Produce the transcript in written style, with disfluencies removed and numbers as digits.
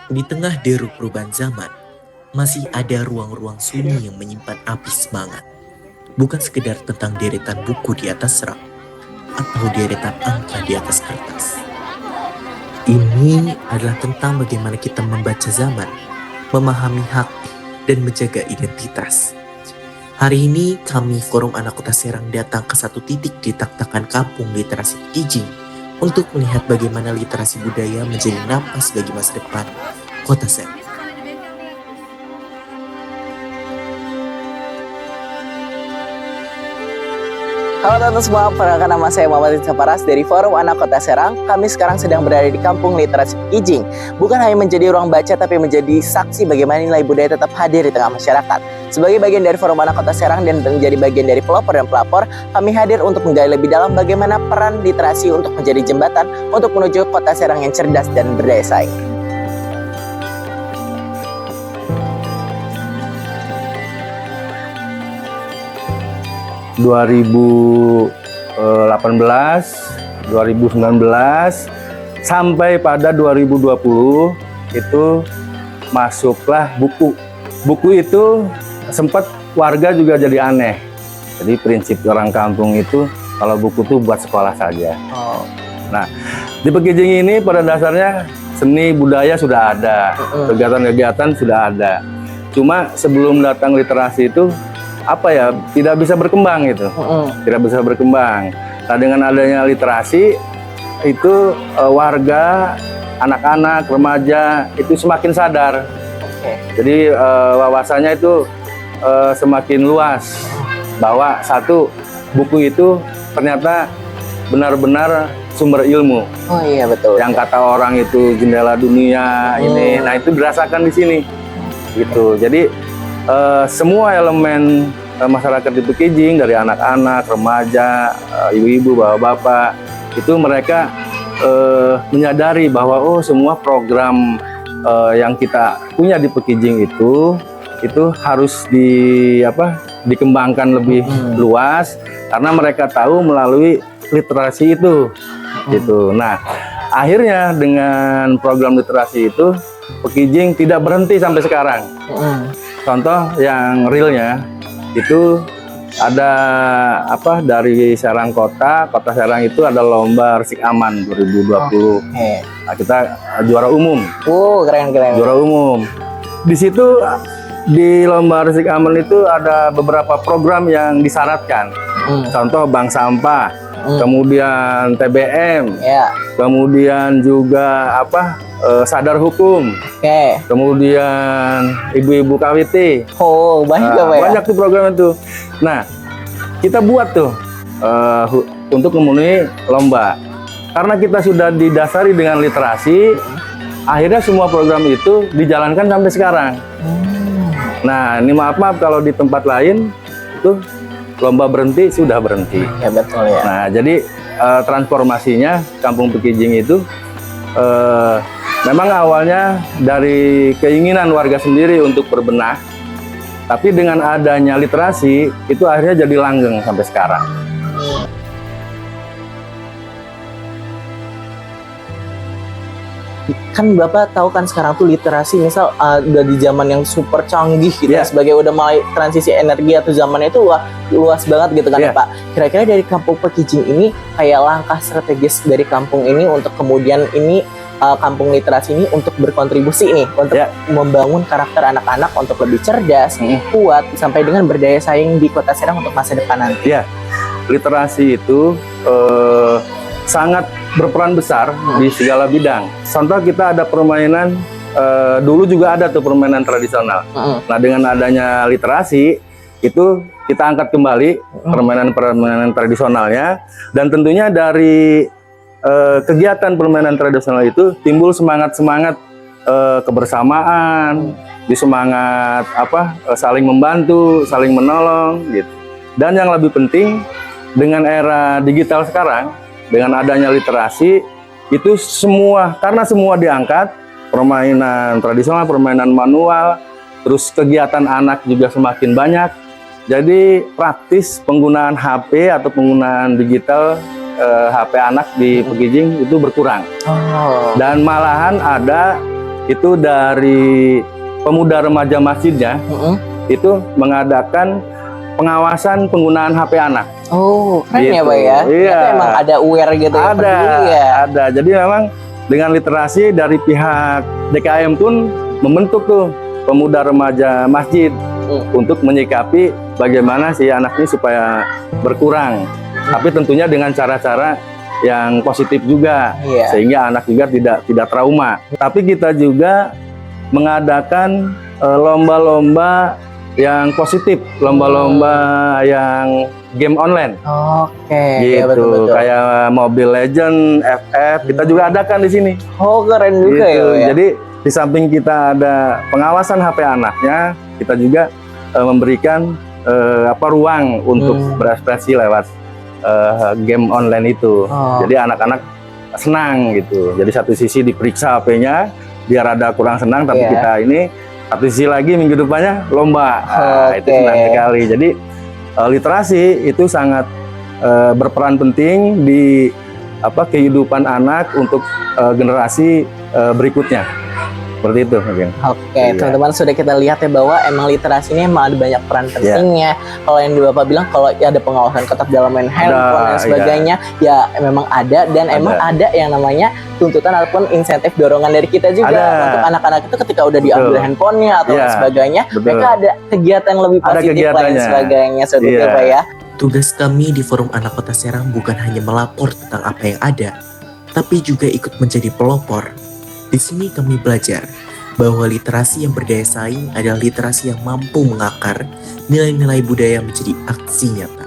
Di tengah deru perubahan zaman, masih ada ruang-ruang sunyi yang menyimpan api semangat. Bukan sekedar tentang deretan buku di atas rak atau deretan angka di atas kertas. Ini adalah tentang bagaimana kita membaca zaman, memahami hati, dan menjaga identitas. Hari ini kami Forum Anak Kota Serang datang ke satu titik di tak-takan kampung literasi Kijing untuk melihat bagaimana literasi budaya menjadi napas bagi masa depan Kota Serang. Halo teman-teman semua, perkenalkan nama saya Muhammad Rizal Paras dari Forum Anak Kota Serang. Kami sekarang sedang berada di Kampung Literasi Kijing. Bukan hanya menjadi ruang baca, tapi menjadi saksi bagaimana nilai budaya tetap hadir di tengah masyarakat. Sebagai bagian dari Forum Anak Kota Serang dan menjadi bagian dari pelopor dan pelapor, kami hadir untuk menggali lebih dalam bagaimana peran literasi untuk menjadi jembatan untuk menuju Kota Serang yang cerdas dan berdaya saing. ...2018, 2019, sampai pada 2020 itu masuklah buku. Buku itu sempat warga juga jadi aneh. Jadi prinsip orang kampung itu kalau buku itu buat sekolah saja. Nah, di Pekijing ini pada dasarnya seni budaya sudah ada, kegiatan-kegiatan sudah ada. Cuma sebelum datang literasi itu tidak bisa berkembang gitu, tidak bisa berkembang. Nah, dengan adanya literasi itu warga, anak-anak, remaja itu semakin sadar. Jadi wawasannya itu semakin luas bahwa satu buku itu ternyata benar-benar sumber ilmu. Oh iya, betul. Yang kata orang itu jendela dunia ini, nah itu dirasakan di sini, gitu. Jadi semua elemen masyarakat di Pekijing, dari anak-anak, remaja, ibu-ibu, bapak-bapak, itu mereka menyadari bahwa semua program yang kita punya di Pekijing itu harus dikembangkan lebih luas, karena mereka tahu melalui literasi itu, gitu. Nah, akhirnya dengan program literasi itu Pekijing tidak berhenti sampai sekarang. Contoh yang realnya itu ada dari Serang Kota Serang itu ada lomba Resik Aman 2020. Nah, kita juara umum. Keren. Juara umum. Di situ di lomba Resik Aman itu ada beberapa program yang disyaratkan. Contoh bank sampah, kemudian TBM, kemudian juga sadar hukum, kemudian ibu-ibu KWT. Banyak banyak tuh program itu. Nah, kita buat tuh untuk memenuhi lomba. Karena kita sudah didasari dengan literasi, akhirnya semua program itu dijalankan sampai sekarang. Nah, ini maaf kalau di tempat lain itu lomba berhenti, sudah berhenti. Ya, betul ya. Nah, jadi transformasinya Kampung Pekijing itu memang awalnya dari keinginan warga sendiri untuk berbenah, tapi dengan adanya literasi itu akhirnya jadi langgeng sampai sekarang. Kan Bapak tahu kan sekarang tuh literasi misal udah di zaman yang super canggih gitu ya, sebagai udah mulai transisi energi atau zamannya itu luas banget gitu kan Pak. Kira-kira dari Kampung Pekijing ini kayak langkah strategis dari kampung ini untuk kemudian ini kampung literasi ini untuk berkontribusi nih untuk membangun karakter anak-anak untuk lebih cerdas, kuat, sampai dengan berdaya saing di Kota Serang untuk masa depan nanti. Literasi itu sangat berperan besar di segala bidang. Contoh kita ada permainan, dulu juga ada tuh permainan tradisional. Nah, dengan adanya literasi itu kita angkat kembali permainan-permainan tradisionalnya, dan tentunya dari kegiatan permainan tradisional itu timbul semangat-semangat kebersamaan, semangat saling membantu, saling menolong gitu. Dan yang lebih penting, dengan era digital sekarang, dengan adanya literasi itu karena semua diangkat, permainan tradisional, permainan manual, terus kegiatan anak juga semakin banyak. Jadi praktis penggunaan HP atau penggunaan digital HP anak di Pekijing itu berkurang. Dan malahan ada itu dari pemuda remaja masjidnya itu mengadakan pengawasan penggunaan HP anak. Oh, keren ya Gitu. Pak ya. Iya. Ternyata emang ada aware gitu ya, peduli ya. Ada. Jadi memang dengan literasi dari pihak DKM pun membentuk tuh pemuda remaja masjid untuk menyikapi bagaimana si anak ini supaya berkurang. Tapi tentunya dengan cara-cara yang positif juga, Iya. sehingga anak juga tidak trauma. Tapi kita juga mengadakan lomba-lomba yang positif, lomba-lomba yang game online. Oke, Gitu, ya betul-betul. kayak Mobile Legend, FF, kita juga adakan di sini. Oh, keren juga ya, Gitu. Pak ya. Jadi di samping kita ada pengawasan HP anaknya, kita juga memberikan ruang untuk berekspresi lewat game online itu. Oh. Jadi anak-anak senang gitu. Jadi satu sisi diperiksa HP-nya biar ada kurang senang, tapi Iya. kita ini satu sisi lagi minggu depannya lomba. Itu Oke. senang sekali. Jadi literasi itu sangat berperan penting di kehidupan anak untuk generasi berikutnya. Seperti itu mungkin. Oke, Iya. teman-teman sudah kita lihat ya bahwa emang literasi ini emang ada banyak peran pentingnya. Kalau yang Bapak bilang kalau ada pengawasan ketat dalam main handphone dan iya. sebagainya, ya memang ada dan emang ada yang namanya tuntutan ataupun insentif dorongan dari kita juga Ada. untuk anak-anak itu ketika udah diambil Betul. handphonenya atau Iya, lain sebagainya, betul. mereka ada kegiatan yang lebih Ada positif lain kegiatannya. sebagainya, seperti itu Iya. Pak ya. Tugas kami di Forum Anak Kota Serang bukan hanya melapor tentang apa yang ada, tapi juga ikut menjadi pelopor. Di sini kami belajar bahwa literasi yang berdaya saing adalah literasi yang mampu mengakar nilai-nilai budaya menjadi aksi nyata.